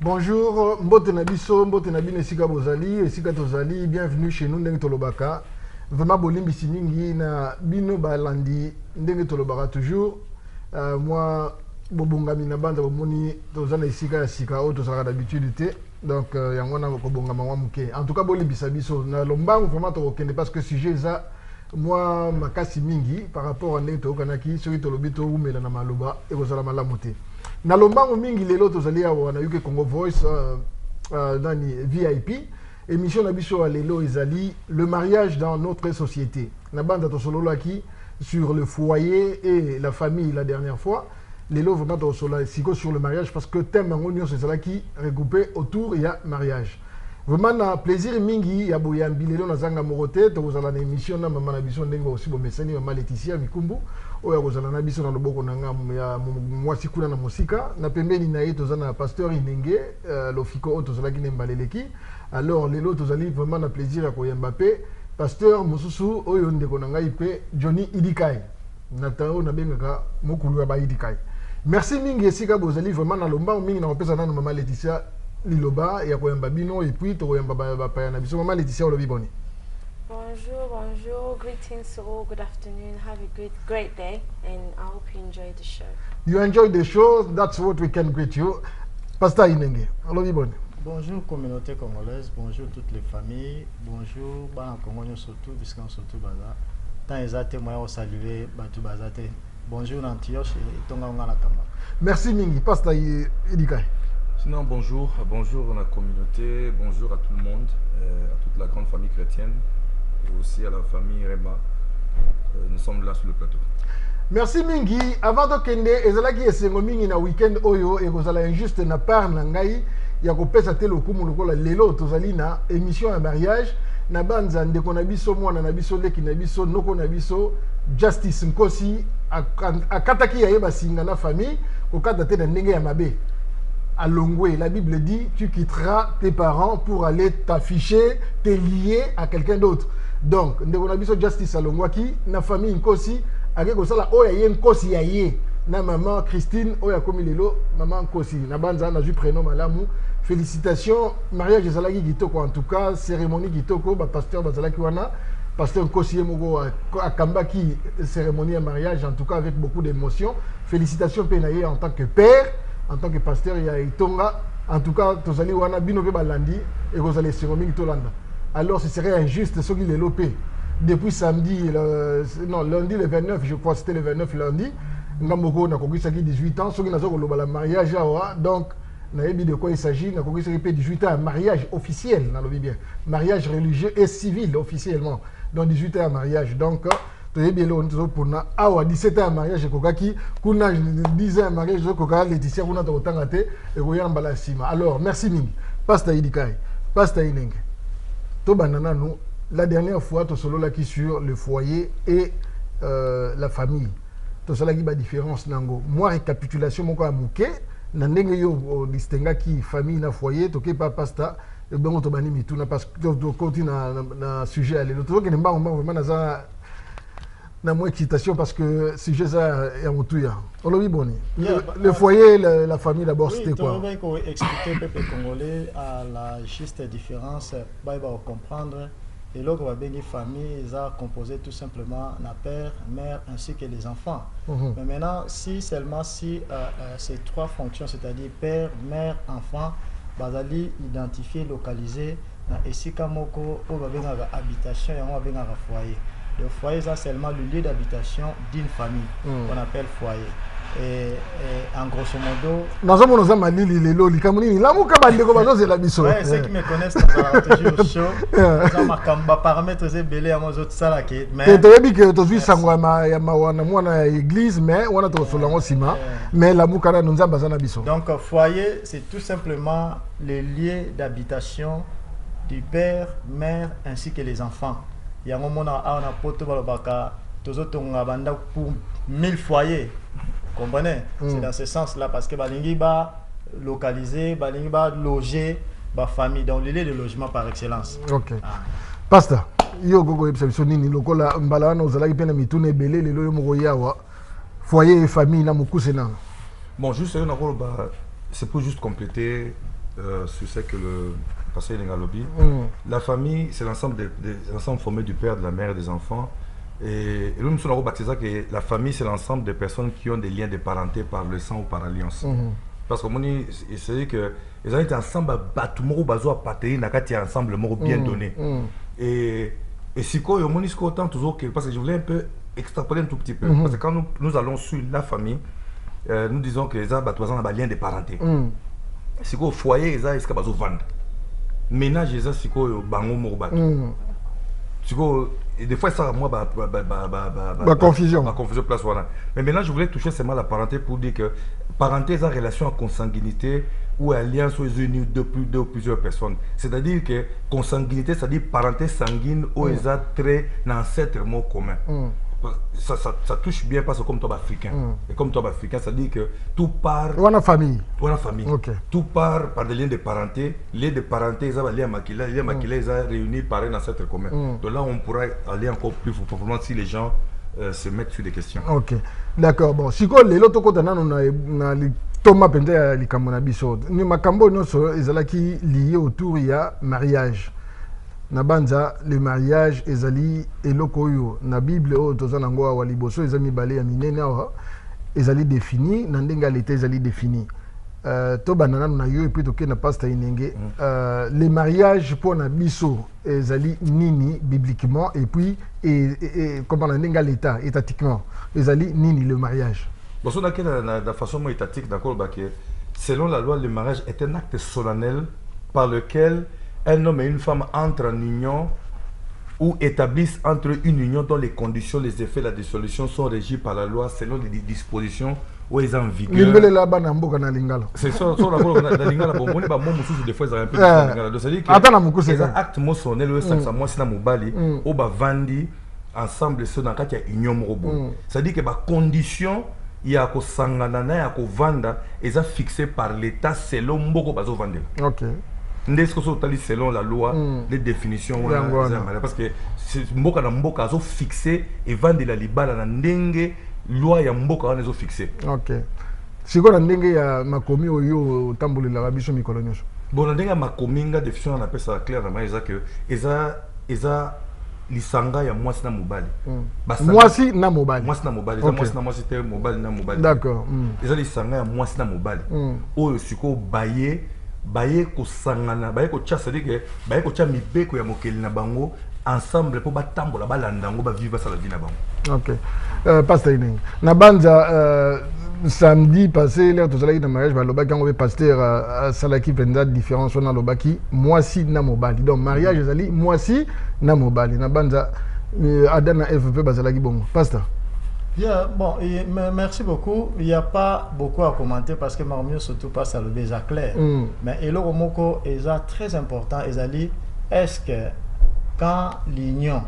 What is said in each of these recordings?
Bonjour, mbote na biso, mbote na bino esika bozali, esika tozali, bienvenue chez nous ndenge tolobaka. Vraiment bolimbisi mingi na bino balandi ndenge tolobaka toujours. Moi bobongami na banda bomoni tozana esika ya sika o tozala d'habitude te. Donc yango na kobongama mwa muke. En tout cas bolimbisa biso na lombango vraiment tokende parce que sujet za moi makasi mingi par rapport à ndenge tokanaki soki tolobi to umela na maloba e kozala malamu te. Na lombango mingi lelo tozali awa na yuke Congo Voice nani VIP émission na biso à lelo ezali le mariage dans notre société. Na banda to sololaki sur le foyer et la famille la dernière fois. Lelo vraiment to sololaki siko sur le mariage parce que thème en union c'est cela qui regroupé autour il y a mariage. Vraiment na plaisir mingi ya boyambi lelo na zanga morote to kozala na émission na mama na biso ndenge aussi bo mesani mama Laetitia Mikumbu oya kozala na biso na loboko na nga ya mwasi kuna na musika na pembeni na ye tozana pasteur Inenge lofiko tozalaki ne mbaleleki. Alors lelo tozali vraiment na plaisir ya koyamba pe pasteur mususu oyo ndeko na ngai pe Johnny Idikai na tao na bengaka mokulu ya ba Idikai. Merci mingi esika bozali vraiment na lomba mingi na kopesa na mama Laetitia Liloba ya koyamba bino et puis to koyamba ba pa na biso mama Laetitia olobi boni. Bonjour, greetings to all, good afternoon, have a great day, and I hope you enjoy the show. You enjoy the show, that's what we can greet you. Pasteur Inenge, olobi boni. Bonjour communauté congolaise, bonjour toutes les familles, bonjour Bana Congolais surtout, puisqu'on surtout Baza. Tant les athées, moi, on salue Batu Bazate. Bonjour Antioche et Tonga Nakamba. Merci Mingi, Pasteur Idikai. Sinon, bonjour à la communauté, bonjour à tout le monde, à toute la grande famille chrétienne et aussi à la famille Rema. Nous sommes là sur le plateau. Merci Mingi. Avant de kende, ezalaki esengo mingi na weekend oyo et kozala injuste na part na ngai ya kopesa te lokumu lokola lelo tozali na émission ya mariage na banza ndeko na biso mwana na biso leki na biso noko na biso Justice Nkosi akataki ya yeba singa na famille kokata te na ndenge ya mabe. À Longwe, la Bible dit tu quitteras tes parents pour aller t'afficher, te lier à quelqu'un d'autre. Donc, ndeko na biso Justice à Longwaki, na famille Nkosi, akeko sala oya ye Nkosi ya ye, na maman Christine oya komi lelo, maman Nkosi, na banza na ju prénom malamu. Félicitations, mariage ezalaki kitoko en tout cas, cérémonie kitoko, ba pasteur bazalaki wana, pasteur Nkosi moko akambaki cérémonie de mariage en tout cas avec beaucoup d'émotion. Félicitations penaye en tant que père. En tant que pasteur, il y a Itonga. En tout cas, Tozali Wana Binobe Balandi et Rosale Siroming Tolanda. Alors, ce serait injuste ce qu'il est lopé. Depuis samedi, lundi le 29, je crois que c'était le 29 lundi, Ngamoko n'a conquis 18 ans, ce qui n'a pas le mariage. Donc, de quoi il s'agit, n'a conquis 18 ans, mariage officiel, bien. Mariage religieux et civil officiellement. Donc, 18 ans mariage. Donc, pour 17 ans mariage kokaki kuna 10 ans mariage kokaka Laetitia kuna tokotanga te et koyamba la sima. Alors merci mingi Pasteur Idikai, Pasteur Inenge. To banana nous la dernière fois to solo là qui sur le foyer et la famille. To sala ki ba différence nango. Moi récapitulation moko amuke na ndenge yo distinga ki famille na foyer to ke pa pasta et bon to bani mituna parce que to continue na sujet aller. To ke mbango vraiment na na moins excitation parce que si j'ai ça et en tout ya le foyer la famille d'abord oui, c'était quoi? Oui, tu expliquer au peuple congolais à la juste différence va comprendre et là on va bien famille ils ont composé tout simplement la père, mère ainsi que les enfants. Mais maintenant si seulement si ces trois fonctions c'est-à-dire père, mère, enfant bazali identifier localiser na esika moko on va bien habitation et on va bien foyer. Le foyer, c'est seulement le lieu d'habitation d'une famille qu'on appelle foyer. Et en grosso modo... Ouais, ceux qui me connaissent, c'est toujours chaud. Ils ont ma paramètre, c'est belé à moi autres salakés. Mais... Tu as dit que tu as vu ça, église, mais on a trouvé le ciment. Mais la moukara nous a basé na. Donc, foyer, c'est tout simplement le lieu d'habitation du père, mère ainsi que les enfants. Il y a un moment où on a poto balobaka tozotonga banda pour 1000 foyers. Comprenez? C'est dans ce sens-là parce que balingi ba localiser, balingi ba loger ba famille dans le lieu de logement par excellence. OK. Pasteur, yo gogo ebiso nini lokola mbala wana ozalaki pena mituna ebele lelo yo moko yawa foyer et famille na mukuse na. Bon, juste c'est pour juste compléter sur ce que le pasteur Nengalobi. La famille, c'est l'ensemble l'ensemble formé du père, de la mère et des enfants. Et nous nous sommes baptisés que la famille, c'est l'ensemble des personnes qui ont des liens de parenté par le sang ou par alliance. Parce que c'est que les gens étaient ensemble, tout le monde a partager, ensemble, bien donné. Et si quoi, il y a autant toujours que, parce que je voulais un peu extrapoler un tout petit peu. Parce que quand nous allons sur la famille, nous disons que les gens ont des liens de parenté. Si quoi, au foyer, ils ont vendre. Ménage, ils ont si quoi, bango morbat. Si quoi, et des fois, ça, moi, confusion. Confusion place, voilà. Mais maintenant, je voulais toucher seulement la parenté pour dire que parenté, c'est en relation à consanguinité ou alliance aux unis de deux ou plusieurs personnes. C'est-à-dire que consanguinité, c'est-à-dire parenté sanguine ou ils ont très ancêtre mot commun. Ça touche bien parce que comme toi africain. Et comme toi africain, ça dit que tout part. On a famille. On a famille. Okay. Tout part par des liens de parenté. Les liens de parenté, ils ont des liens maquillés. Les liens maquillés, ils ont réuni par un ancêtre commun. Donc là, on pourra aller encore plus profondément si les gens se mettent sur des questions. Ok. D'accord. Bon, si quoi, les autres côtés, on a Thomas Pente à l'Ikamona Bissot. Nous, Makambo, nous sommes liés autour il y a mariage. Nabanza le mariage ezali eloko yo na Bible o tozana ngo wa liboso ezami balé ya minene awa ezali défini na ndenga l'été ezali défini to banana na yo et puis toke na pasteur inenge les mariages pour na biso ezali nini bibliquement et puis comment na ndenga l'état étatiquement ezali nini le mariage. Bon, so la façon étatique d'accord bah que selon la loi le mariage est un acte solennel par lequel un homme et une femme entrent en union ou établissent entre une union dont les conditions, les effets, la dissolution sont régis par la loi selon les dispositions où ils sont en vigueur. C'est ça, la lingala. Bon, on est pas mon des fois ils ont un peu de lingala. Donc c'est-à-dire que les actes motionnels, le sexe, moi c'est na mobali, au bas vandi ensemble ceux dans le cas il y a union robot. C'est-à-dire que bah condition il y a ko sangana na ya ko vanda ils ont fixé par l'État selon mboko bazo vendre. OK. Selon la loi, les définitions, parce que Mboka na Mboka a fixé et vendre la libala na ndenge loi ya Mboka a fixé. Ok. Si vous avez ya makomi oyo tamboli la rabiso mikolonyoso. Bon, ndenge makomi nga définition on appelle ça clair na maïsa que eza lisanga ya mwasi na mobali. Mwasi na mobali. Mwasi na mobali. Mwasi na mwasi te mobali na mobali. D'accord. Eza lisanga ya mwasi na mobali. Oyo siko baye ko sangana baye ko tcha c'est-à-dire que baye ko tcha mibeko ya mokeli na bango ensemble pour batambola balanda ngo ba vivre ça la vie na bango. OK. Pasteur Ineng. Na banza samedi passé là tout ça là dans mariage ba lobaki ngo pasteur salaki penda différence na lobaki mwasi na mobali. Donc mariage ezali mwasi na mobali. Na banza adana FP bazalaki bongo. Pasteur. Yeah, bon, merci beaucoup. Il n'y a pas beaucoup à commenter parce que Marmio surtout passe à le déjà clair. Mais et le moko est très important. Est-ce que quand l'union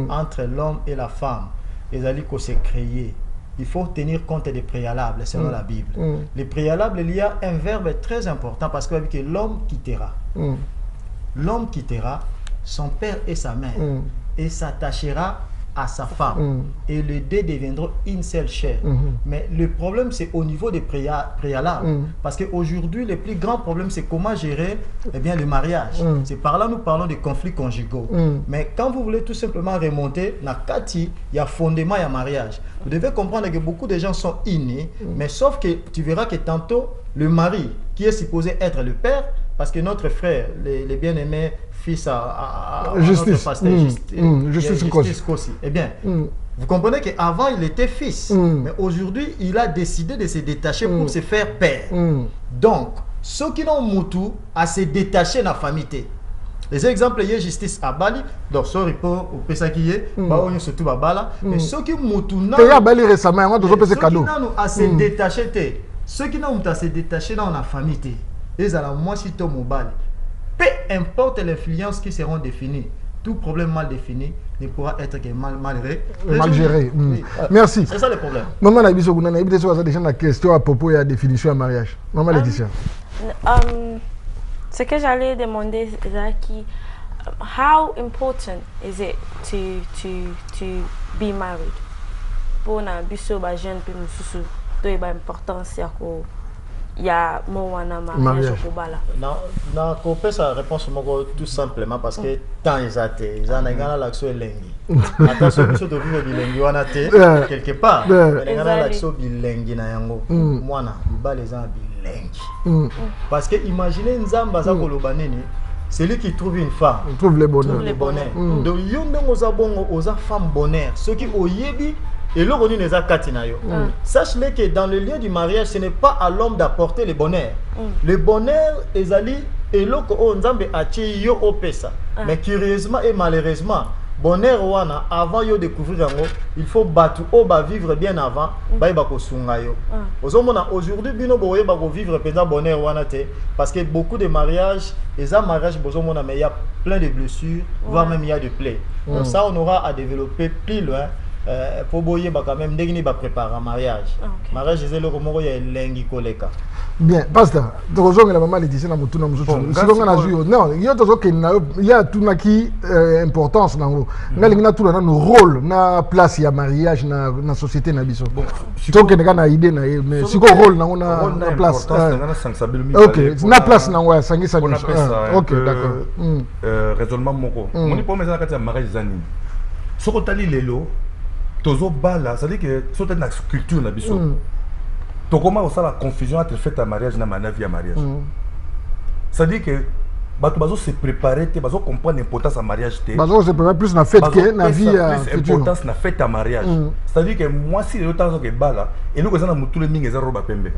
entre l'homme et la femme est s'est créée, il faut tenir compte des préalables selon la Bible. Les préalables, il y a un verbe très important parce que l'homme quittera. L'homme quittera son père et sa mère et s'attachera à sa femme et les deux deviendront une seule chair. Mais le problème c'est au niveau des préalables parce qu'aujourd'hui le plus grand problème c'est comment gérer le mariage. C'est par là nous parlons des conflits conjugaux. Mais quand vous voulez tout simplement remonter na kati il y a fondement il y a mariage. Vous devez comprendre que beaucoup de gens sont innés mais sauf que tu verras que tantôt le mari qui est supposé être le père parce que notre frère les bien-aimés fils à justice. Notre pasteur Justice Kossi. Eh bien, vous comprenez qu'avant il était fils, mais aujourd'hui il a décidé de se détacher pour se faire père. Donc, ceux qui n'ont moutou à se détacher de la famille. Les exemples, il y a justice à Bali, donc sorry pour Pesakiye, on surtout à Bala, mais ceux qui moutou à Bali récemment, on doit faire cadeau. À se détacher, ceux qui n'ont à se détacher dans la famille, ils ont moi si to mobile. Peu importe l'influence qui seront définies, tout problème mal défini ne pourra être que mal géré. Merci. C'est ça le problème. Maman Labiso, vous avez déjà la question à propos de la définition du mariage. Maman Laetitia. Ce que j'allais demander, Zaki, how important is it to be married? Pour na biso ba jeune pe mususu to e ba importance ya ko ya moana mariage kobala. Na kopé sa réponse moko tout simplement parce que tant exacté ils en a l'action elengi attention biso to vivre bilengi wana te quelque part mais ngana l'action bilengi na yango mwana bibale za bilengi parce que imaginez nzamba za koloba nini celui qui trouve une femme trouve le bonheur donc yonde ngoza bongo oza femme bonheur ce qui oyebi et l'on connaît les akatina yo. Sache-le que dans le lieu du mariage, ce n'est pas à l'homme d'apporter le bonheur. Le bonheur est allé et l'on nzambe achi yo opesa. Mais curieusement et malheureusement, bonheur wana avant yo découvrir yango, il faut battre au ba vivre bien avant, ba ko sunga yo. Aujourd'hui bino boye ba ko vivre pendant bonheur wana te parce que beaucoup de mariages, les mariages bozomona mais il y a plein de blessures, voire même il y a de plaies. Donc ça on aura à développer plus loin. Pour boyer quand même dès qu'il va préparer un mariage. Mariage c'est le comment il y a lengi koleka. Bien, basta. Donc on a la maman Laetitia na mutuna mzuzu. Si on a joué, non, il y a toujours il y a tout na qui importance dans l'eau. Ngali na tout na nos rôles, na place ya mariage na société na biso. Donc on a idée na mais si quoi rôle na on a place. OK, na place na wa sangi sangi. OK, d'accord. Raisonnement moko. Moni pour mes akati ya mariage zani. Soko tali lelo tozo bala, ça veut dire que c'est une culture na biso. To comment ça la confusion entre fête à mariage na vie à mariage. Ça veut dire que bato bazo se préparer te bazo comprendre l'importance à mariage te. Bazo se préparer plus na fête que na vie à futur. Importance na fête à mariage. Ça veut dire que moi si le temps que bala et nous que ça na mutule mingi za roba pembe.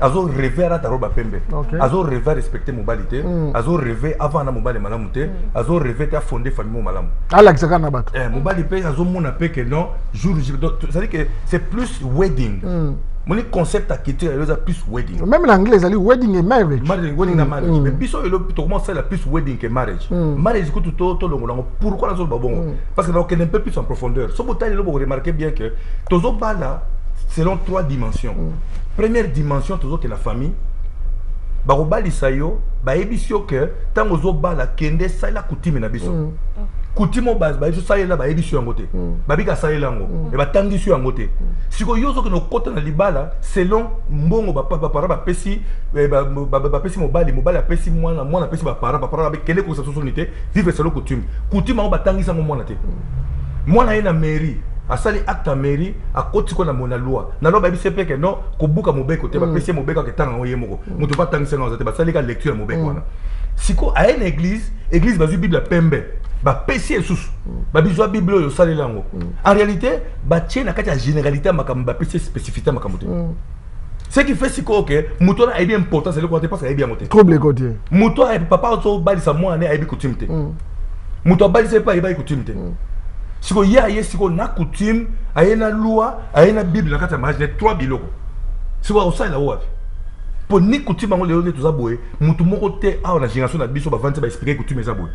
Azo rêver à ta roba pembe. Azo rêver respecter mon balité. Azo rêver avant na mobali malamu te. Azo rêver ta fonder famille malamu. Ala kisaka na bato. Mobali pe azo mona pe que non jour ça veut dire que c'est plus wedding. Mon concept à quitter est plus wedding. Même l'anglais ça dit wedding et marriage. Wedding et marriage. Mais biso elo to comment c'est la plus wedding que marriage. Marriage tout longo pourquoi la zone babongo parce que là on connaît un peu plus en profondeur. So botai lo remarquer bien que tozo bala selon 3 dimensions. Première dimension, toujours que la famille. Barobali sayo, ba ebisio que tant ozo bala kende sa la coutume na biso. Coutume base ba ça là ba ebisio ngote. Ba bika sa lango e ba tandisio ngote. Siko yozo que no kota na libala selon mbongo ba papa para ba pesi ba pesi mobali a pesi mwana pesi ba para ba kende ko sa société vivre selon coutume. Coutume ba tangisa mwana te. Mwana ina mairie asali acte à mairie à côté qu'on a mon loi na loi ba bisepe que non ko buka mobeko te ba pesi mobeko ke tanga oyemoko muto ba tangisa na te ba sali ka lecture mobeko wana siko a une église ba zu bible pembe ba pesi esusu ba bizwa bible yo sali lango en réalité ba tient na kati ya généralité makambo ba pesi spécificité makambo te ce qui fait siko que muto na bien important c'est le côté parce que bien moté trouble côté muto a papa so bali sa moi na aibi coutume muto bali c'est pas aibi coutume te siko ya siko na coutume ayena loi ayena bible na kati ya mariage 3 biloko siko osala wapi po ni coutume ngo lelo to za boye mutu moko te a na génération na biso ba vante ba expliquer coutume za boye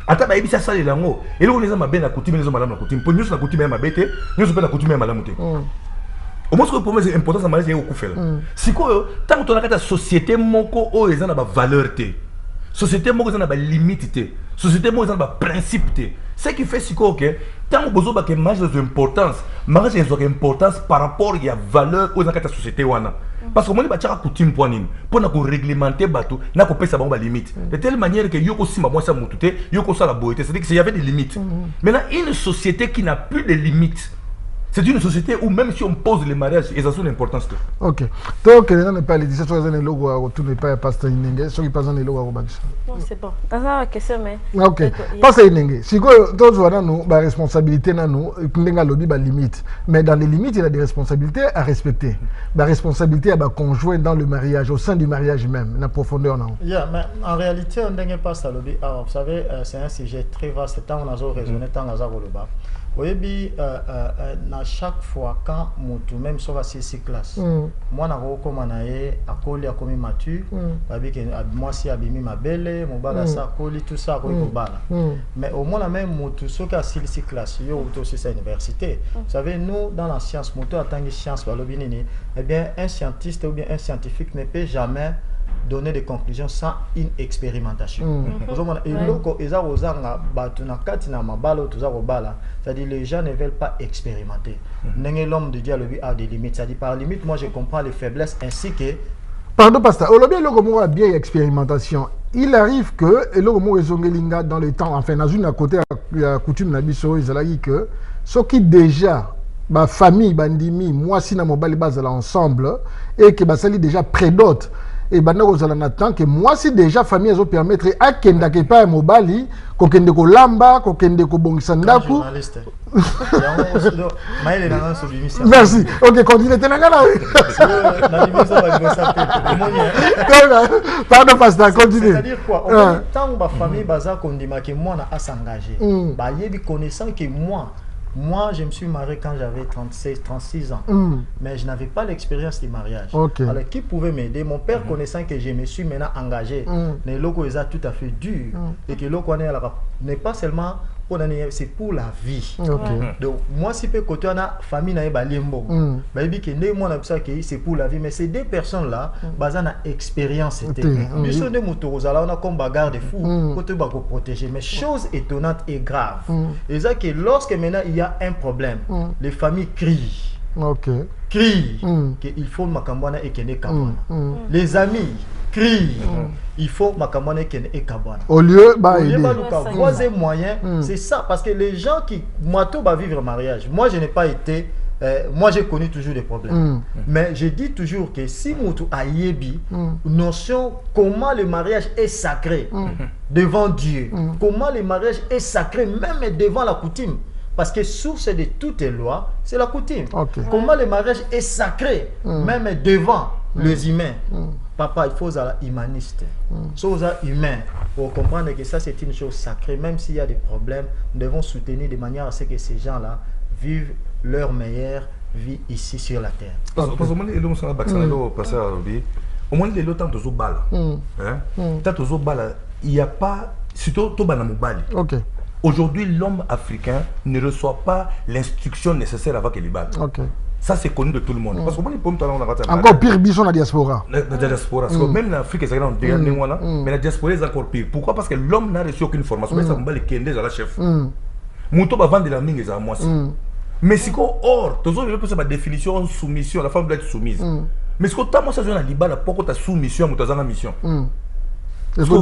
ata ba ebisa sala lango eloko neza mabe na coutume neza malamu na coutume po nyuso na coutume ya mabete nyuso pe na coutume ya malamu te au moins pour moi c'est important ça mariage ko fela siko tant que to na kati ya société moko o eza na ba valeur te société moko eza na ba limite te société moko eza na ba principe te. Ce qui fait que tant que mariage a importance, mariage a importance par rapport à la valeur aux la société. Parce que moi, je suis coutume pour réglementer bateau, na ko pesa ba limite. De telle manière que yoko sima moi ça mutute, yoko ça la beauté, c'est-à-dire qu'il y avait des limites. Maintenant, une société qui n'a plus de limites, c'est une société où même si on pose les mariages, ils ont une importance. Ok. Donc, il n'y a pas les 17 ans, il n'y a pas pasteur Inenge, ceux qui passent dans les logos. Non, c'est bon. Dans la question, mais. Ok. Pasteur Inenge, si vous avez une responsabilité, il y a des limites. Mais dans les limites, il y a des responsabilités à respecter. La responsabilité à conjoint dans le mariage, au sein du mariage même, la profondeur. Yeah, mais en réalité, on n'a pas ça. Vous savez, c'est un sujet très vaste. Tant on a raisonné, tant on a raisonné. Oui, à chaque fois quand mutu même sur la classe, moi na comme nae akoli akomi mature, parce que moi si abimi ma belle, mon bala ça akoli tout ça akoli bala. Mais au moins la même mutu sur la classe, yo aussi c'est université. Vous savez nous dans la science mutu en tant que science balobinini, eh bien un scientiste ou bien un scientifique ne peut jamais donner des conclusions sans une expérimentation. C'est-à-dire les gens ne veulent pas expérimenter. L'homme de Dieu a des limites. C'est-à-dire par limite, moi je comprends les faiblesses ainsi que Pardon, pasteur. Au lobby, le a bien expérimentation. Il arrive que, et le mot est dans le temps, enfin, dans une à côté, la coutume nabiso, ils ont dit que, ce qui déjà, ma famille, bandimi, moi, si na mobile base ensemble, et que, ça déjà prédote. Et maintenant, vous allez attendre que moi, si déjà famille, elles permettre à kenda ke pa mobali, ko kende ko lamba, ko kende ko bongisandaku. Merci. Ok, continuez. Pardon, pasteur, continuez. C'est-à-dire quoi? Tant que ma famille, baza kondima que moi, na s'engager. Bah, il connaissant que moi, je me suis marié quand j'avais 36 ans, mais je n'avais pas l'expérience du mariage. Okay. Alors, qui pouvait m'aider? Mon père, connaissant que je me suis maintenant engagé, les locaux sont tout à fait durs, et que l'eau n'est pas seulement c'est pour la vie. Okay. Donc, moi, si peu côté la famille n'a pas limbo, c'est pour la vie, mais ces deux personnes-là, basées sur expérience, nous sommes des moutons, on a comme bagarre de fou, côté pour protéger. Mais chose étonnante et grave, et ça que lorsque maintenant il y a un problème, les familles crient. Crient qu'il faut Makambwana et Kene Kabwana. Les amis crient il faut Makambwana et Kabwana. Au lieu de troisième moyen, c'est ça. Parce que les gens qui va vivre un mariage, moi je n'ai pas été, moi j'ai connu toujours des problèmes. Mais je dis toujours que si Moutou a yebi, notion comment le mariage est sacré devant Dieu, comment le mariage est sacré même devant la coutume. Parce que source de toutes les lois, c'est la coutume. Comment le mariage est sacré, même devant les humains. Papa, il faut être humaniste. Chose humain, pour comprendre que ça c'est une chose sacrée. Même s'il y a des problèmes, nous devons soutenir de manière à ce que ces gens-là vivent leur meilleure vie ici sur la terre. Parce que au moins, il y a tant de balles. Il n'y a pas, surtout tout banamobali. Aujourd'hui, l'homme africain ne reçoit pas l'instruction nécessaire avant qu'il balle. Ça, c'est connu de tout le monde. Parce que encore pire, bison la diaspora. La diaspora. Même l'Afrique, c'est grand, mais la diaspora est encore pire. Pourquoi? Parce que l'homme n'a reçu aucune formation. Mais ça me bat les kendés à la chef. Mouto va vendre la mine à moi. Mais si or, tout le monde peut définition soumission, la femme doit être soumise. Mais ce que tu as moi, ça vient à l'Ibala, pourquoi tu as soumission ou tu as mission? Parce que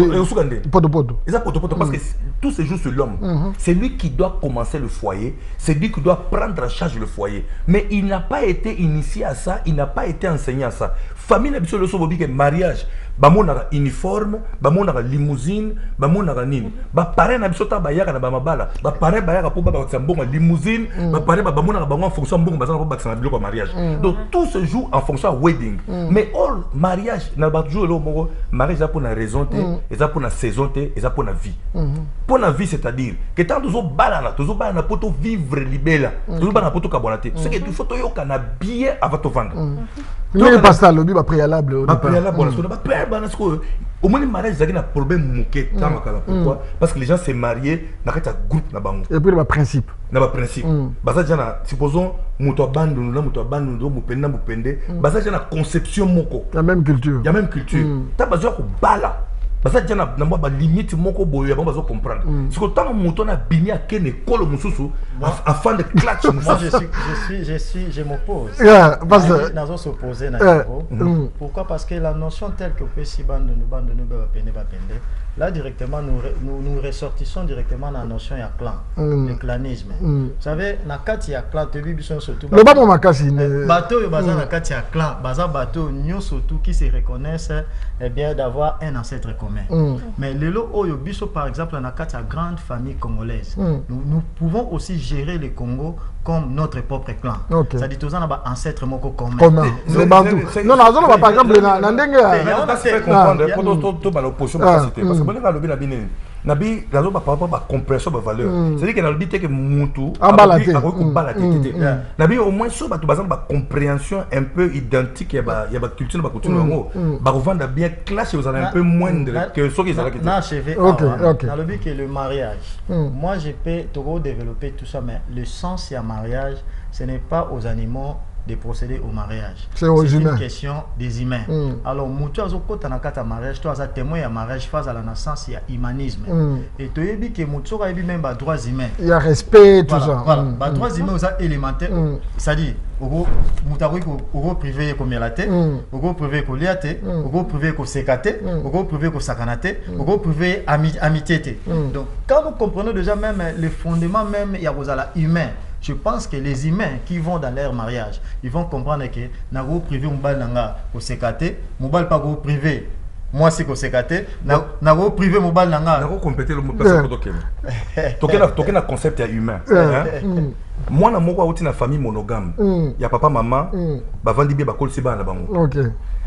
tout se joue sur l'homme. C'est lui qui doit commencer le foyer, c'est lui qui doit prendre en charge le foyer. Mais il n'a pas été initié à ça, il n'a pas été enseigné à ça. Famille n'a pas mariage. Bamon a uniforme, bamon a limousine, bamon a nini. Ba paré na biso ta bayaka na bamabala. Ba paré bayaka pour ba bonga limousine, ba paré ba bamon a bango en fonction bonga bazana ba bakana biloko mariage. Donc tout se joue en fonction de wedding. Mais all mariage na ba jour lo mariage ça pour une raison té, et ça pour une saison té, et ça pour une vie. Pour la vie c'est-à-dire que tant toujours balana pour to vivre libéla, toujours balana pour to kabonate. Ce que tu faut to yokana bien avant de vendre. Mais le pasteur lobby va préalable. Au moins, le mariage, il y a un problème. Pourquoi? Parce que les gens se marient dans un groupe. Et puis, il y a un principe. Supposons que nous avons une conception. La même culture. La même culture. Tu as besoin de bala. Parce que tu as une limite pour comprendre. C'est que tant que tu as bini à quelle école afin de clutch. Moi, je m'oppose. Nous s'opposer. Pourquoi? Parce que la notion telle que si là directement nous ressortissons directement la notion de clan, le clanisme. Vous savez, dans le cas il y a clan, surtout bateau bateau surtout qui se reconnaissent bien d'avoir un ancêtre commun. Mais les lots par exemple dans le cas de la grande famille congolaise, nous pouvons aussi gérer le Congo comme notre propre clan. Ça dit aux gens ancêtre moko commun. Non, par exemple, Nabi raison par rapport à compression de valeur. C'est-à-dire que Nabi que Moutou Nabi au moins sur par exemple compréhension un peu identique il y a culture ba coutume ba revendre bien clash vous avez un peu moins que ce qui est là achevé. Dans le but que le mariage. Moi je peux développer tout ça mais le sens du mariage ce n'est pas aux animaux de procéder au mariage. C'est aux humains. Une question des humains. Alors, Moutou Azoko Tanakata mariage, toi, as témoin à mariage face à la naissance, il y a humanisme. Et tu as dit que Moutou a même droits humains. Il y a respect, tout voilà, ça. Voilà, droits humains, c'est élémentaire. C'est-à-dire, au privé comme la tête, au privé comme liate, au privé comme sécate, au privé comme sacanate, au privé amitié. Donc, quand nous comprenons déjà même les fondements même, il y a humain. Je pense que les humains qui vont dans leur mariage, ils vont comprendre que na go privé mobile nanga ko sekate, mobile pas go privé. Moi c'est ko sekate, na go privé mobile nanga. Na go compléter le mot parce que toke na concept ya humain. Moi na moko auti na famille monogame. Ya papa maman, ba vandi bien ba kolsi ba na bango. OK.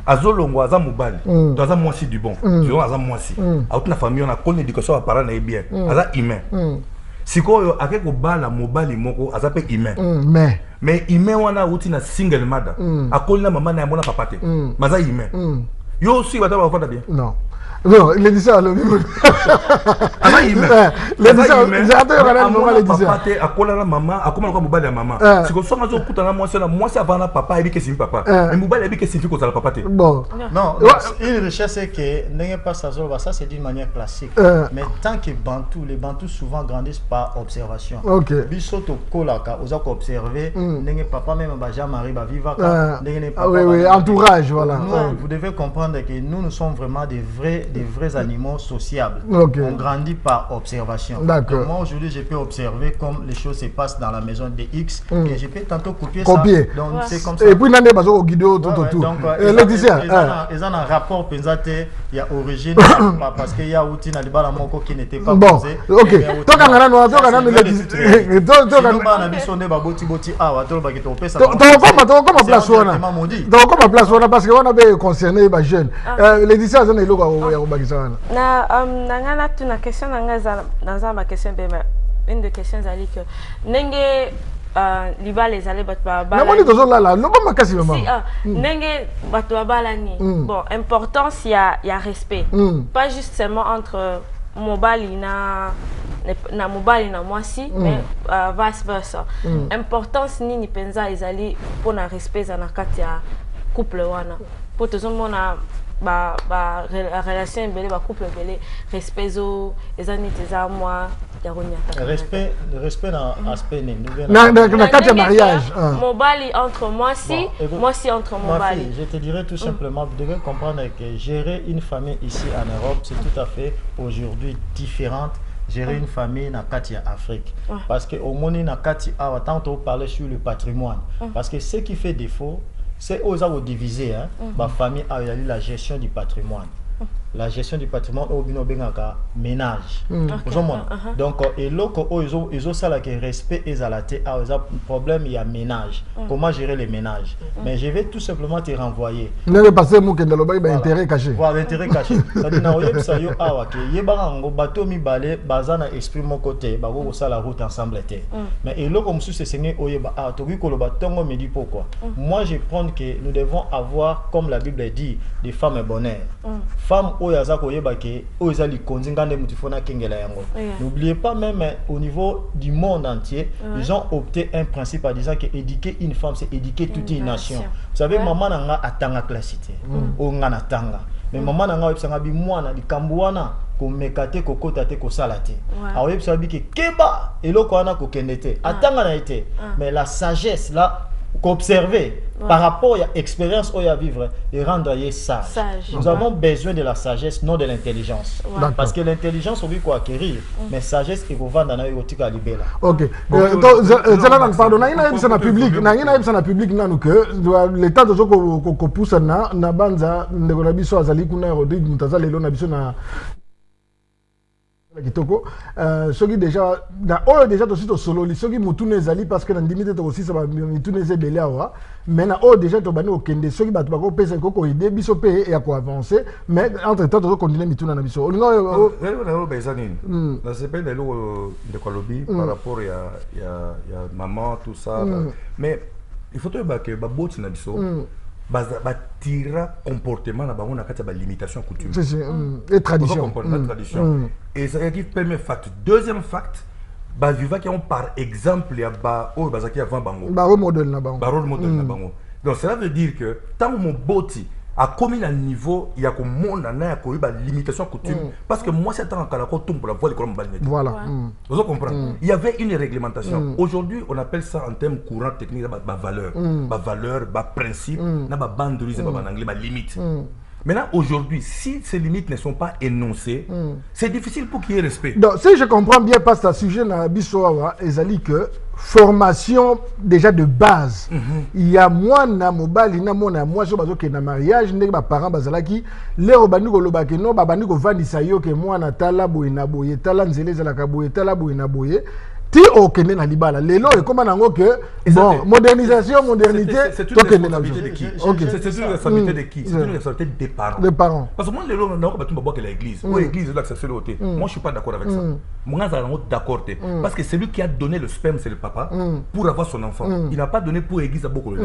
Azolongo aza mobile, aza mwasi du bon. Tu aza mwasi. Auti na famille on a connu éducation à parents na bien. Aza humain. Sikoyo avec obala mobali moko azape humain mais humain wana uti na single mother akolina mama na mona papa te maza humain yo aussi bata ba fanda bien non il dit ça le niveau ama humain le dit ça j'attends kana mama le dit ça papa te akola na mama akoma na mobali ya mama siko songa zo kuta na mwasi avana papa ebi ke sim papa mais mobali ebi ke sim ko za papa te bon non une richesse c'est que n'est pas ça ça c'est d'une manière classique mais tant que les bantous souvent grandissent par observation. Bisoto kolaka oza ko observer n'est papa même ba Jean-Marie ba vivaka n'est pas oui entourage voilà. Vous devez comprendre que nous sommes vraiment des vrais animaux sociables. On grandit par observation. D'accord. Moi aujourd'hui je peux observer comme les choses se passent dans la maison de X et je peux tantôt copier ça. Donc c'est comme ça. Et puis nande bazo ko guido tout. Donc ils ont un rapport pensate il y a origine parce qu'il y a outil na libala moko qui n'était pas posé. OK. Toka ngana no toka ngana le dit. Toka ngana biso ne ba boti awa to ba ki to pesa. To comme place wana. Donc comme place wana parce que on avait concerné ba jeune. Les dit ça na iloko ya kobakisa wana. Na ngana tu na question nanga za ma question be une de questions ali que nenge liba les allez batwa bala. Na moni tozo la loko makasi maman. Si nenge batwa bala ni. Bon, importance il y a respect. Pas juste seulement entre mobali na mobali na mwasi mais vice versa. Importance ni penza ezali pour na respect za na kati ya couple wana. Pour tout monde ba relation belé ba couple belé respect zo ezani teza moi ya ronyata. Respect dans aspect na kati ya mariage. Mobali entre mwasi entre mobali. Je te dirais tout simplement vous devez comprendre que gérer une famille ici en Europe c'est tout à fait aujourd'hui différente. Gérer une famille na kati ya Afrique parce que au moni na kati a tant on parler sur le patrimoine parce que ce qui fait défaut c'est aux diviser ma famille a la gestion du patrimoine. La gestion du patrimoine au bino bengaka ménage. Donc et loko ils ont ça là que respect et zalaté a problème il y a ménage. Comment gérer les ménages? Mais je vais tout simplement te renvoyer. Ne passer mo kenda loba ba intérêt caché. Voilà intérêt caché. Ça dit na oyeb sa yo awa ke yebanga ngo bato mi balé bazana esprit mon côté ba go ça la route ensemble était. Mais et loko musu se sengé oyeba a to ko loba tongo me dit pourquoi. Moi je prends que nous devons avoir comme la Bible dit des femmes bonheur. Femmes oyaza koyeba ke oyazali konzinga nde mutifona kengela yango. N'oubliez pas même au niveau du monde entier, ils ont opté un principe en disant que éduquer une femme c'est éduquer toute une nation. Vous savez maman nanga atanga classité. O ngana tanga. Mais maman nanga oyebsanga bi mwana likambuana ko mekate ko kotate ko salate. A oyebsa bi ke keba eloko wana ko kendete. Atanga na été. Mais la sagesse là qu'observer par rapport à l'expérience à vivre et rendre sage. Nous avons besoin de la sagesse, non de l'intelligence. Parce que l'intelligence, on veut quoi acquérir, mais sagesse, il faut vendre dans la libéla. Ok. Pardon, na public, na public nanu que l'état de ko pousse na banza ndeko na biso azali kuna Rodrigue Mutaza lelo na biso na kitoko soki déjà na oyo déjà to sito solo li soki mutune ezali parce que na ndimite to aussi ça ba mutune ezebele awa mais na oyo déjà to bani okende soki bato bako pesa ko idée biso pe ya ko avancer mais entre temps to continuer mituna na biso olinga na bezani na sepe de lo de kolobi par rapport ya maman tout ça mais il faut que ba boti na biso tira comportement na bango na kati ba limitation coutume et tradition tradition et ça qui permet fact deuxième fact baviva qui ont par exemple ya ba o bazaki avant bango role model na bango donc cela veut dire que tant mon boti a commis un niveau il y a comme monde en a quoi limitation coutume parce que moi c'est tant qu'à la coutume pour la voie de colombe voilà vous comprenez il y avait une réglementation aujourd'hui on appelle ça en termes courants techniques ba valeur ba principe na ba banderies ba en anglais ba limite. Maintenant, aujourd'hui, si ces limites ne sont pas énoncées, c'est difficile pour qu'il y ait respect. Donc, si je comprends bien, parce que le sujet n'a pas que formation déjà de base. Il y a moi, na mobile, il y a moi, je suis na mariage, je suis parents, bazalaki, les robani ko lobake no, babani ko vandi sayo que moi na tala boye na boye, tala nzele zalaka boye, tala boye na boye. Ti okende na libala lelo et comment nango que bon modernisation modernité c'est une responsabilité de qui? C'est une responsabilité de qui? C'est une responsabilité des parents. Parce que moi lelo nango ba tumba boka l'église. Ou l'église là c'est le côté. Moi je suis pas d'accord avec ça. Moi ça d'accord parce que celui qui a donné le sperme c'est le papa pour avoir son enfant. Il n'a pas donné pour l'église à beaucoup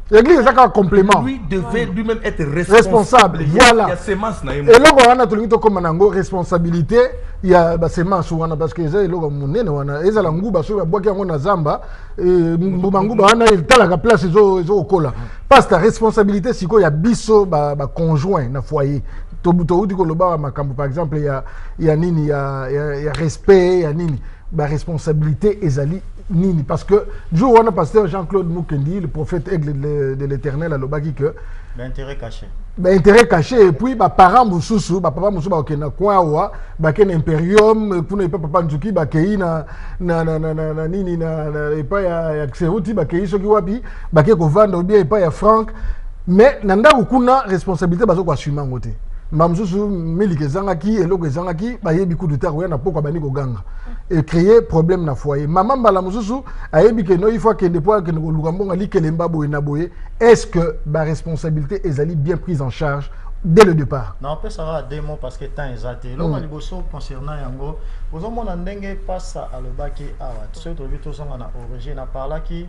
l'église c'est un complément. Lui devait lui-même être responsable. Voilà. Il y a semence na et là on a tout le comme nango responsabilité il y a semence wana parce que ça eloko monene wana ezala nguba so boki yango na zamba nguba wana etalaka place ezo okola parce que responsabilité siko ya biso ba conjoint na foyer to uti ko loba makambo par exemple il y a nini il y a respect il y a nini ba responsabilité ezali nini parce que jour on a pasteur Jean-Claude Mukendi le prophète aigle de l'Éternel à lobaki que l'intérêt caché. Intérêt caché et puis parents mususu papa mususu ba okena kwa wa ba ken imperium pour ne pas papa nzuki ba kei na nini na epa ya xeruti ba kei soki wapi ba ke ko vendre ou bien epa ya franc mais nanda kuna responsabilité bazo ko assumer ngote mamsusu milike zangaki eloko zangaki ba yebi coup de terre na poko bani ko ganga et créer problème na foyer maman bala mususu ayebi que no il faut que des poids que nous lugambonga likelemba boye na boye est-ce que ba responsabilité ezali bien prise en charge dès le départ? Non, on peut savoir des mots parce que temps est zaté. Là, on a concernant Yango. Vous avez mon ndenge passe à le baki awa. Tu sais, tu as vu son origine à par là qui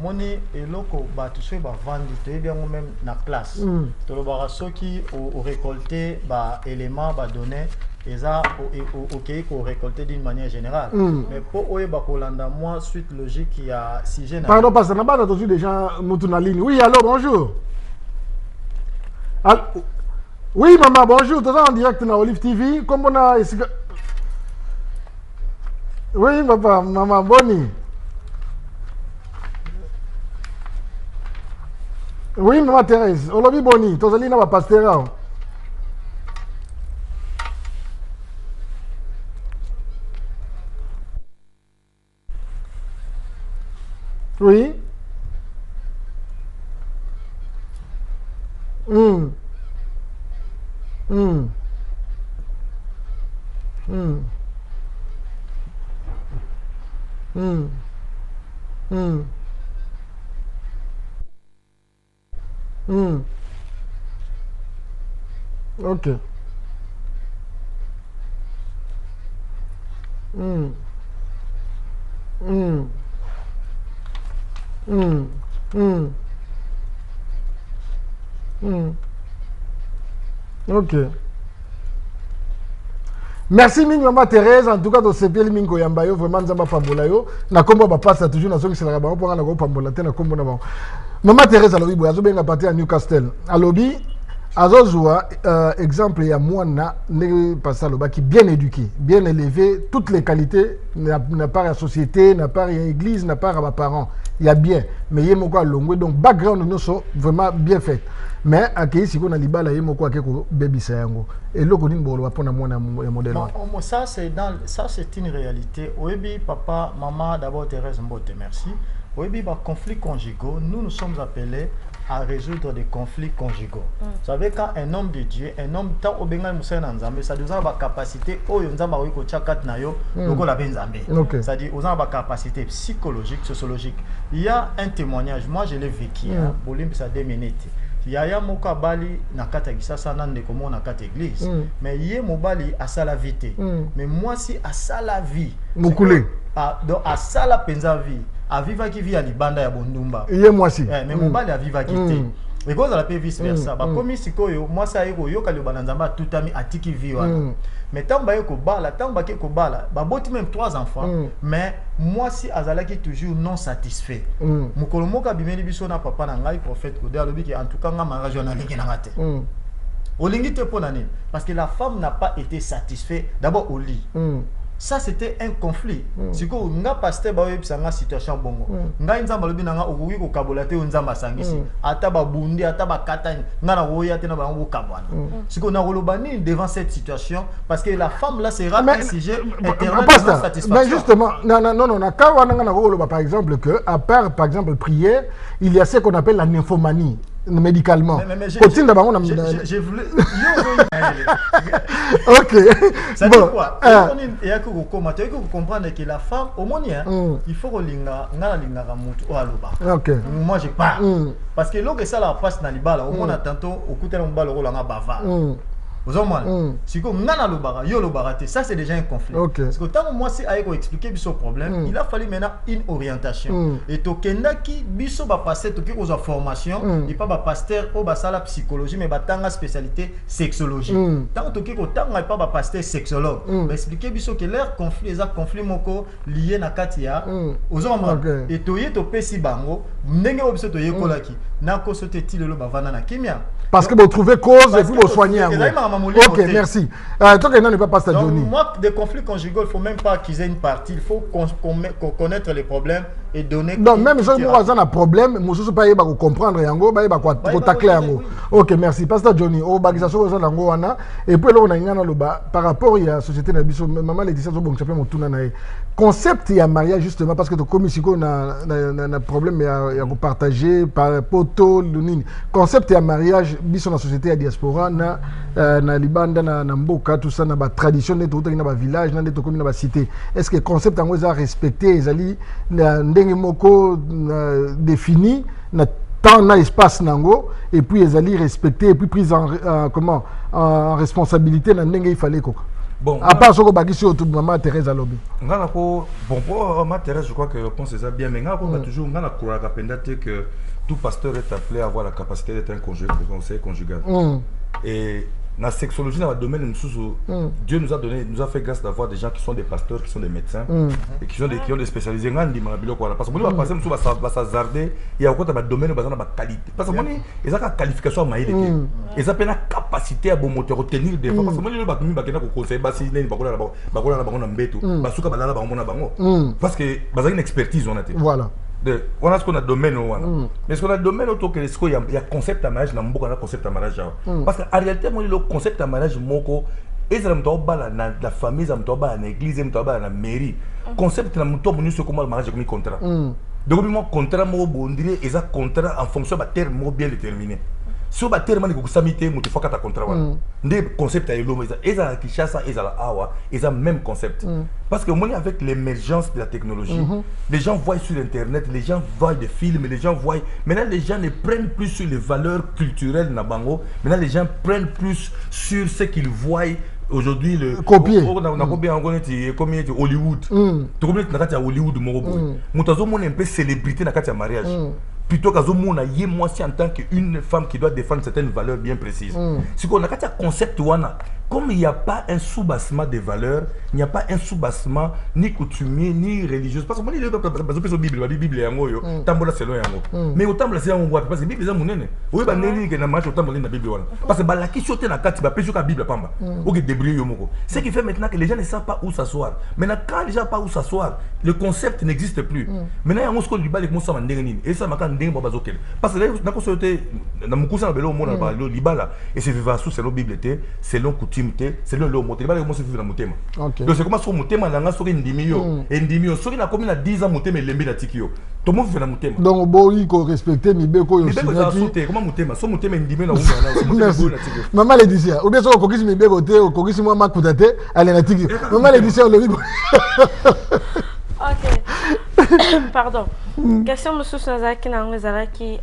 moni et loko ba tu sais ba vendre tu es bien même na place. Tu le bara ceux qui ont récolté ba éléments ba données et ça OK qu'on récolté d'une manière générale. Mais pour oye ba kolanda moi suite logique il y a si j'ai pardon parce que na ba entendu des gens mutuna ligne. Oui, allô, bonjour. Oui, maman, bonjour. Tu es en direct dans Olive TV. Comment on a... Oui, papa, maman, Bonnie. Oui, maman Thérèse. Olobi Bonnie. Tu es allé dans la pasteur. Oui. Ok. Ok. Merci mingi maman Thérèse en tout cas de sepeli mingo yambayo vraiment nzamba pambola yo na kombo ba passe toujours na soki sela ba po na ko pambola te na kombo na ba maman Thérèse alobi boya zo benga parti à Newcastle alobi azozua exemple ya mwana ne passe aloba qui bien éduqué bien élevé toutes les qualités n'a pas la société n'a pas l'église n'a pas à parents il y a bien mais il y a moko longwe donc background nous sont vraiment bien fait mais akei siko na libala ye moko akeko bebisa yango eloko nini bolo pona mwana ya modèle ça c'est une réalité oyebi papa maman d'abord Thérèse Mbote merci oyebi ba conflits conjugaux nous sommes appelés à résoudre des conflits conjugaux. Vous savez, quand un homme de Dieu, un homme, tant au Bengal Moussa Nzambe, ça doit avoir la capacité, oh, Nzamba Wiko Tchakat Nayo, Logo la Benzambe. C'est-à-dire, aux la capacité psychologique, sociologique. Il y a un témoignage, moi je l'ai vécu, Bolim, ça 2 minutes. Il y a Moka Bali, Nakata Gisasa, Nande, comme on a 4 églises. Mais il y a Mobali à Salavité. Mais moi, si à Salavi, donc à Sala Penza vie. A viva qui vit à Libanda ya Bondumba. Il est moi aussi. Mais mon bal a viva qui et cause la paix vice versa ba komi sikoyo moi ça eko yoka le bananzamba tutami atiki vi wana mais tant ba ko bala tant ba ke ko bala ba boti même 3 enfants mais moi si azalaki toujours non satisfait mukolo moka bimeli biso na papa na ngai prophète ko dalobi ki en tout cas nga mariage na lingi na ngate olingi te pona nini parce que la femme n'a pas été satisfaite d'abord au lit. Ça c'était un conflit. Si ko nga pasteur ba webisa nga situation bongo. Nga nzamba lobi nga okoki ko kabola te nzamba sangisi. Ata ba bundi ata ba katani nga na woya te na ba ngo kabwana. Si ko na rolobani devant cette situation parce que la femme là sera un sujet éternel de satisfaction. Mais justement non na ka wana nga na roloba par exemple que à part par exemple prière, il y a ce qu'on appelle la nymphomanie. Médicalement. J'ai voulu. Ok. Ça dit quoi? Il y a que vous comprendre que la femme, au moins, il faut que l'inga ou aloba. Ok. Moi, je parle. Parce que l'autre, ça la passe dans les balles. Au moins, tantôt, au coup de balle, on a bavard. Vous avez si vous avez ça c'est déjà un conflit. Parce que tant moi c'est à expliquer ce problème, il a fallu maintenant une orientation. Et tokenda qui biso ba passer to ki aux formation, il pas ba pasteur au ba sala psychologie mais ba tanga spécialité sexologie. Tant to ki ko tanga pas ba pasteur sexologue. Mais expliquer biso que leur conflit les conflit moko lié na katia. Vous avez et toye to pesi bango, ndenge obiso to yekolaki. Na ko sote ti lelo ba vana na kimia. Parce que vous trouvez cause et vous soignez. Ok, merci. Toi, qui n'est pas pasteur Johnny. Moi, des conflits conjugaux, il ne faut même pas qu'ils aient une partie. Il faut connaître les problèmes et donner. Non, même si vous avez un problème, vous ne pouvez pas comprendre. Ok, merci. Pasteur Johnny, et puis là, par rapport à la société, maman les dit ça, concept et mariage justement parce que comme ici on a problème à partager par poto concept et mariage biso na société ya diaspora na libanda na mboka tout ça na ba tradition de tout na ba village na de commune na ba cité est-ce que concept en za respecter ezali ndenge moko défini na temps na espace nango et puis ezali respecter et puis prise en responsabilité na ndenge il fallait quoi. Bon, à part ce que Bagisi autour de Maman Thérèse Alobi. Bon, pour Maman Thérèse, je crois que réponse est ça bien, mais on a toujours que tout pasteur est appelé à avoir la capacité d'être un conseiller conjugal. Et dans la sexologie, dans le domaine, Dieu nous a fait grâce d'avoir des gens qui sont des pasteurs, qui sont des médecins et qui ont des spécialisés. Parce que nous, passer, nous va s'azarder. Il y a encore des domaines où on a des qualités. Parce que nous, ils ont une qualification à maïle. Ils ont une capacité à retenir des fois. Parce que nous, nous avons conseillé, parce que nous avons une expertise. Voilà. On a ce qu'on a domaine mais ce qu'on a domaine autour que il y a concept à mariage dans concept à mariage parce qu'en réalité moi le concept à mariage moko ezala mto bala na la famille za mto bala na église mto bala na mairie concept na mto monu ce comment le mariage comme contrat donc moi contrat mo bondire eza contrat en fonction de terme bien déterminé sur ba terme ko samité mutu fakata contrat wana ndé concept à l'homme eza Kinshasa eza awa eza même concept parce que moi avec l'émergence de la technologie les gens voient sur internet les gens voient des films les gens voient maintenant les gens ne prennent plus sur les valeurs culturelles na bango maintenant les gens prennent plus sur ce qu'ils voient aujourd'hui le copier on a copié en comme Hollywood tout comme na kati Hollywood moko mutazo mon un peu célébrité na kati mariage plutôt qu'à Zomona, moi si en tant qu'une femme qui doit défendre certaines valeurs bien précises. Si on a un concept comme il n'y a pas un soubassement des valeurs, il n'y a pas un soubassement ni coutumier ni religieux. Parce que moi, la Bible, la Bible est en haut, tambola c'est loin en haut. Mais autant la c'est en haut, parce que la Bible est en haut. Oui, bah néni que na marche autant la Bible parce que la question est na carte, bah pêche la Bible pamba. Ok débrouiller moko. Ce qui fait maintenant que les gens ne savent pas où s'asseoir. Maintenant quand les gens ne savent pas où s'asseoir, le concept n'existe plus. Maintenant il y a un mot du bal avec moi ça mandengeni et ça m'a ndenge baba zokel. Parce que là na ko sote na mukusa na belo mona ba lo libala et c'est vivant sous selon Bible c'est long c'est le mot libala comment se vivre na motema. Donc c'est comment sur motema na nga soki ndimio et ndimio soki na komi na 10 ans motema lembi na tikio. To mo vivre na motema. Donc boyi ko respecter mibeko yo sinaki. Comment motema so motema ndimio na uma na tikio. Maman Laetitia, ou bien so ko kisi mibeko te ko kisi moi makutate ale na tikio. Maman Laetitia le ribo. Ok. Pardon. Question monsieur Sazaki na ngezalaki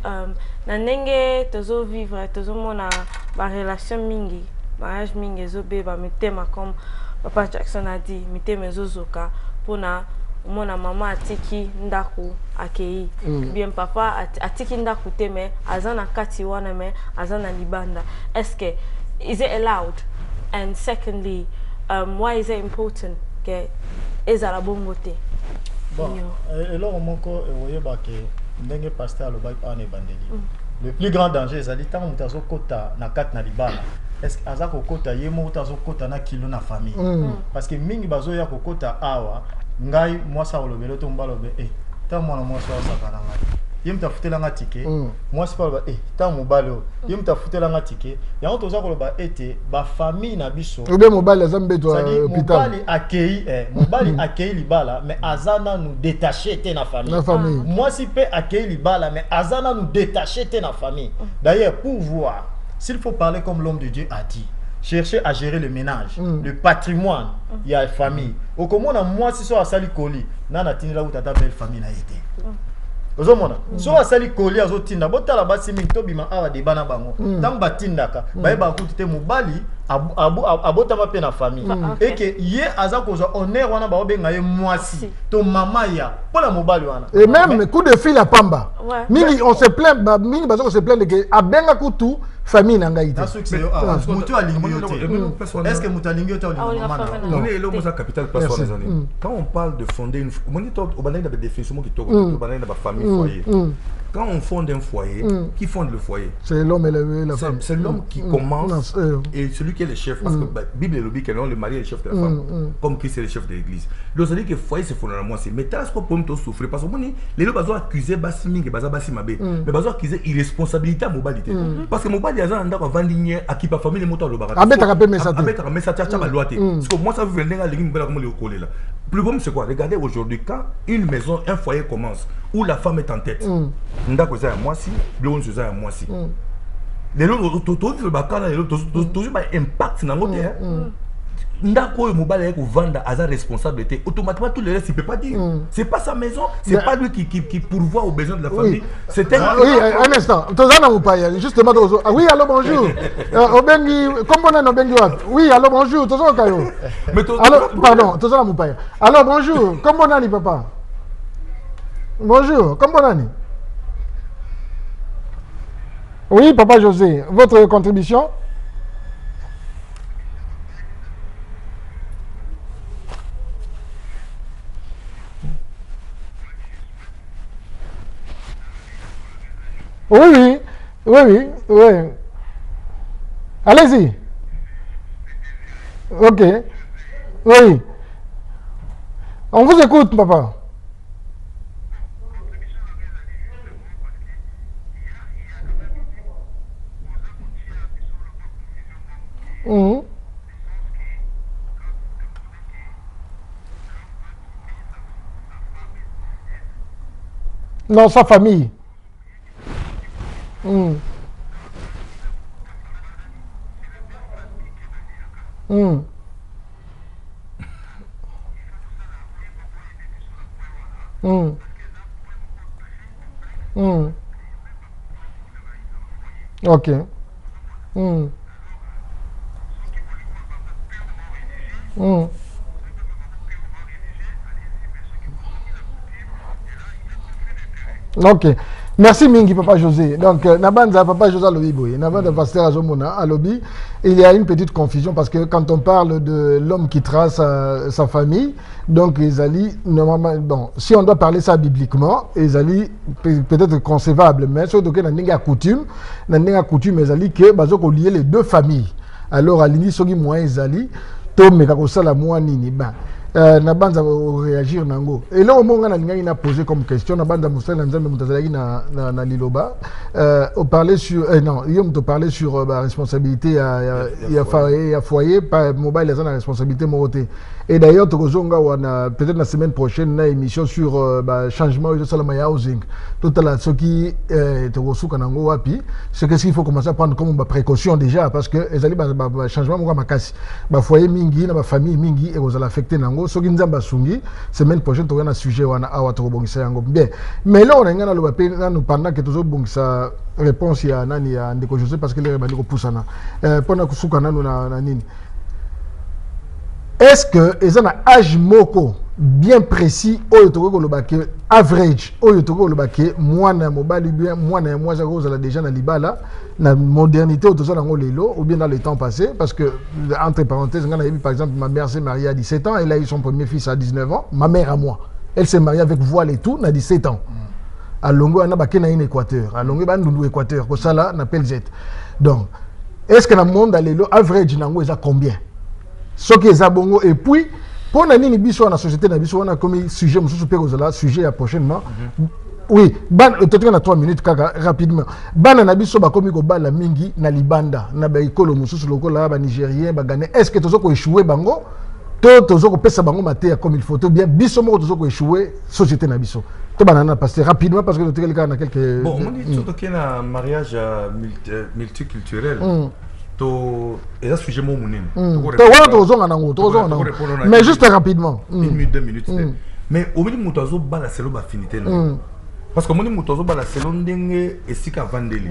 na ndenge tozo vivre tozo mona ba relation mingi. Mariage mingi zobe ba mitema comme Papa Jackson a dit mitema zozoka pona mona mama atiki ndaku akei bien papa atiki ndaku te mais azana kati wana mais azana libanda. Est-ce que is it allowed? And secondly, why is it important que ezala bongo te? Bon, et là mon ko voyez ba que ndenge pasteur lo ba ane bandeli. Le plus grand danger ezali tant mutazo kota na kati na libala. Est-ce que azako kota yemo utazo kota na kilo na famille? Parce que mingi bazo ya kokota awa ngai mwasa olobelo to mbalobe ta mwana mwasa osakana ngai yimta futela nga tike mwasi pa ta mobalo yimta futela nga tike yango toza koloba ete ba famille na biso obe mobali azambe to hôpital mobali accueil mobali accueil libala mais azana nous détacher te na famille mwasi pe accueil libala mais azana nous détacher te na famille. D'ailleurs pour voir s'il faut parler comme l'homme de Dieu a dit, chercher à gérer le ménage, le patrimoine, il y a la famille. Au comment moi si so asali koli, na tinila ou tata belle famille na été. Ozomona, so asali koli azotinda botala basi mingi to bima awa de bana bango. Tant batindaka, ba ba kutite mobali abotama pe na famille. Et que ye azako za honneur wana ba obenga ye mwasi to mama ya pola mobali wana. Et même coup de fil à pamba. Mingi on se plaint, mingi bazoko se plaint de que abenga kutu famille na ngai. Est-ce que mutalingi ota maman capital quand on parle de fonder une définition qui famille foyer. Quand on fonde un foyer, qui fonde le foyer? C'est l'homme et la femme. C'est l'homme qui commence et celui qui est le chef. Parce que la Bible est le mari est le chef de la femme. Comme Christ est le chef de l'église. Donc ça dit que le foyer c'est fondé dans moi. Mais t'as ce qu'on peut souffrir. Parce que les gens ont accusé Bassimi et Bassi Mabé. Mais ils ont accusé irresponsabilité à Mobilité. Parce que Mobilité a un endroit vendinier à qui pas famille les motos à l'obara. Avec un peu message. Avec un message à la loi. Parce que moi ça veut venir à l'église, comment les coller là. Le problème c'est quoi? Regardez aujourd'hui, quand une maison, un foyer commence, où la femme est en tête, ndako za moi si, le za moi si. Les autres tout bakana les autres tout ba impact na ngote. Ndako yo mobile ko vendre à sa responsabilité. Automatiquement tout le reste il peut pas dire. C'est pas sa maison, c'est pas lui qui pourvoit aux besoins de la famille. C'est un instant. Tozana mupaya justement ah oui, allô bonjour. Obengi comment on obengi wat? Oui, allô bonjour, tozana kayo. Alors pardon, tozana mupaya. Alors bonjour, comment on dit papa? Bonjour, comment on dit? Oui, papa José, votre contribution? Oui. Allez-y. Ok. Oui. On vous écoute, papa. Non, sa famille. Ok. Ok. Merci Mingi, Papa José. Donc, Nabanza, Papa José Alobi, Nabanza, Pasteur Azomona, Alobi, il y a une petite confusion parce que quand on parle de l'homme qui trace sa famille, donc Ezali, normalement, bon, si on doit parler ça bibliquement, Ezali peut-être concevable, mais surtout que dans la coutume, Ezali, que Bazoko lier les deux familles. Alors, à l'ini, Sogi Moin Ezali, Tom Mekakosala Moanini, ben. Nabanza réagir nango et là au moment on a posé comme question Nabanza Moussa Nzambe Mutazalaki na Liloba on parlait sur non il te parlait sur la responsabilité à foyer par mobile les responsabilité moroté et d'ailleurs tokozonga wana peut-être la semaine prochaine na émission sur changement de salama housing tout à l'heure ce qui tokosuka nango wapi c'est qu'est-ce qu'il faut commencer à prendre comme précaution déjà parce que ezali changement mo makasi ba foyer mingi na ba famille mingi et vous allez affecter nango soki nzamba sungi semaine prochaine tu auras un sujet wana awa to bongisa yango bien mais là on a ngana lo ba nous pendant que toujours bongisa réponse ya nani ya ndeko José parce que les bandi ko poussana pendant kusuka nanu na nini est-ce que ils ont un âge moko bien précis oyo toko lo baké average oyo toko lo baké mwana mobali bien mwana moi za kozala déjà na libala na modernité au tozala ngo lelo ou bien dans le temps passé parce que entre parenthèses ngana par exemple ma mère s'est mariée à 17 ans, elle a eu son premier fils à 19 ans, ma mère à moi elle s'est mariée avec voile et tout, à 17 ans. À Longo, on a baké na Équateur. À Longo, on a Équateur. Comme ça, là, on appelle Z. Donc, est-ce que dans le monde, l'average, il a combien? Ce qui est bongo. Et puis, pour la société, on a comme sujet, sujet prochainement. Oui, tu as 3 minutes rapidement. Bana na biso ba komi ko bala mingi na libanda na ba ikolo mususu lokola ba nigérien ba ghanais. Est-ce que tozo ko échouer bango? Tozo ko pesa bango maté comme il faut. To bien biso mo tozo ko échouer société na biso. To banana passer rapidement parce que tu as quelques bon, on dit surtout qu'il y a un mariage multiculturel. To et sujet mo munene. Mais juste rapidement. 1 minute 2 minutes. Mais au milieu mutozo bala selo ba finité là. Parce que mon mutozo bala selo ndenge esika vandeli.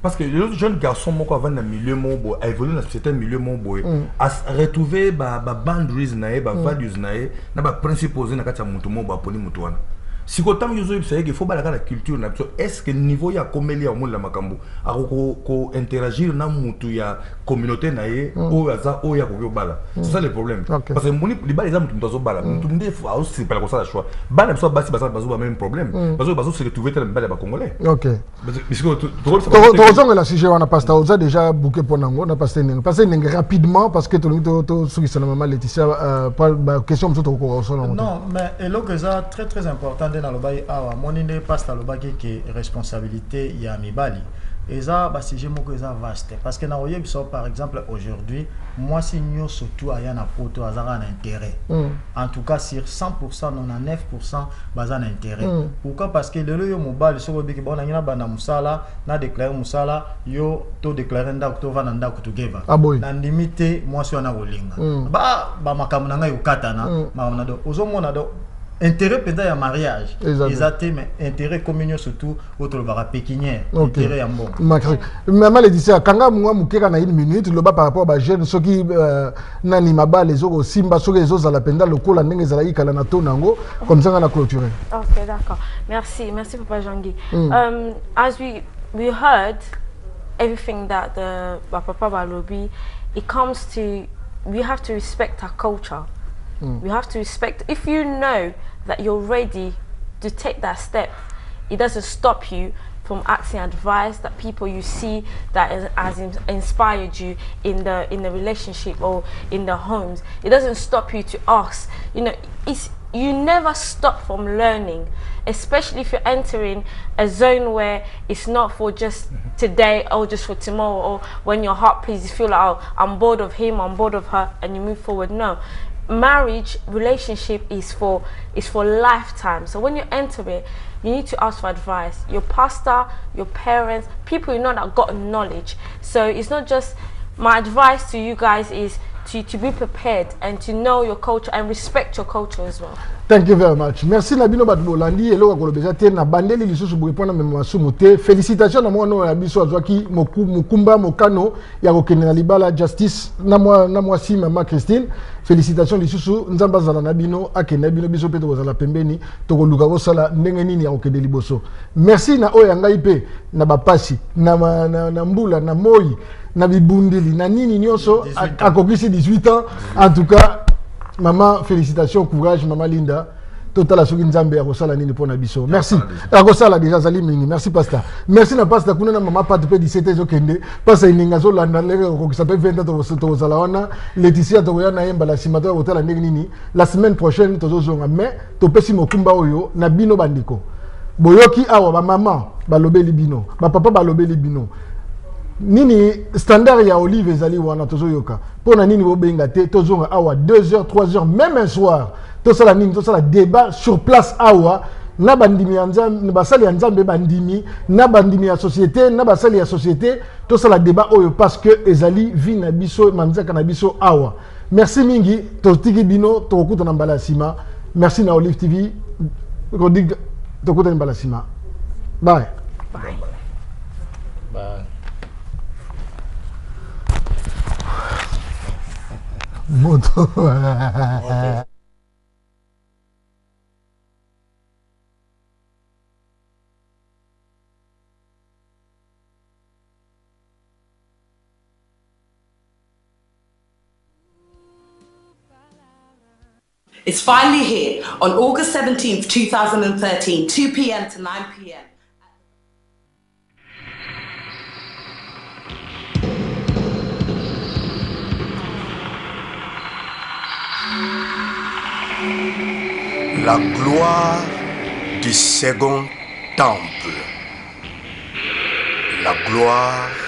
Parce que les jeunes garçons moko avant na milieu mon a évolué dans certain milieu mon boy a retrouver ba boundaries na ba values na ba principes na kati ya mutu mo ba poni mutu wana. Si autant que vous savez qu'il faut la culture, est-ce que niveau ya comélie au monde la makambo, a ko interagir na mutu ya communauté nae o aza o ya ko bala. C'est ça le problème. Parce que moni li bala exemple mutu bala, mutu ndé faut c'est pas comme ça la choix. Bala so basi basa bazo même problème. Bazo se retrouver tel bala ba congolais. OK. Parce que raison la sujet on a pas on a déjà booké pour nango, on a passé ningue rapidement parce que to sur ça maman Laetitia pas question mutu ko non, mais et là que ça très très important dans le bail mon idée passe dans le bail qui responsabilité il y a mibali et ça bah si j'ai mon que ça vaste parce que na oye par exemple aujourd'hui moi si nous surtout à yana poto azara un intérêt en tout cas sur 100% on a 9% bazan intérêt pourquoi parce que le yo mobile so biki bon na bana musala na déclarer musala yo to déclarer nda to vana nda to give na limité moi si on a wolinga ba makamu na ngai ukata na ma on a do ozomona do intérêt peut-être à mariage exactement mais intérêt communion surtout autre bara pékinière intérêt en bon maman le disait kanga moi mukeka na 1 minute le bas par rapport à jeune ceux qui nani maba les autres simba ceux les autres à la penda le kola ndenge zala ikala na to nango comme ça on a clôturé. OK, d'accord, merci papa Jean-Guy. As we heard everything that the papa Balobi, it comes to we have to respect our culture. We have to respect. If you know that you're ready to take that step, it doesn't stop you from asking advice that people you see that has inspired you in the relationship or in the homes. It doesn't stop you to ask. You know, you never stop from learning, especially if you're entering a zone where it's not for just today or just for tomorrow, or when your heart pleases, you feel like, oh, I'm bored of him, I'm bored of her, and you move forward. No. Marriage relationship is for lifetime. So when you enter it, you need to ask for advice. Your pastor, your parents, people you know that got knowledge. So it's not just my advice to you guys is to be prepared and to know your culture and respect your culture as well. Thank you very much. Merci Nabino Batbolandi et Loka Kolobeza te na bandeli lisusu bu répondre même masumu te. Félicitations na mwana ya biso azwaki mukumba mokano ya kokende na libala justice na moi si mama Christine. Félicitations lisusu nzamba zala na bino akende bino biso pe to kozala pembeni to koluka ko sala ndenge nini ya kokende liboso. Merci na oya ngai pe na bapasi na mbula na moi na bibundeli na nini nyonso akokisi 18 ans en tout cas. Maman, félicitations, courage, maman Linda. Total à ce qu'il nzambe akosala nini pona biso. Merci. Akosala déjà zali mingi. Merci pasteur. Merci na pasteur kuna na maman pas depuis 17 ans okende. Pasa ininga zo landa lego ko s'appelle 20 ans to zala wana. Laetitia to yana yemba la simato hotel ndenge nini. La semaine prochaine to zonga mais to pesi mokumba oyo na bino bandiko. Boyoki awa ba maman balobeli bino. Ba papa balobeli bino. Nini standard ya olive ezali wana tozoyoka pona nini bobenga te tozonga awa 2h 3h même un soir tosala nini tosala débat sur place awa na bandimi ya nzambe basali ya nzambe bandimi na bandimi ya société na basali ya société tosala débat oyo parce que ezali vie na biso manzaka na biso awa. Merci mingi totiki bino tokuta na mbala sima. Merci na Olive TV kodig tokuta na mbala sima. Bye. Bye. Bye. Moto. It's finally here on August 17th, 2013, 2 p.m. to 9 p.m. La gloire du second temple. La gloire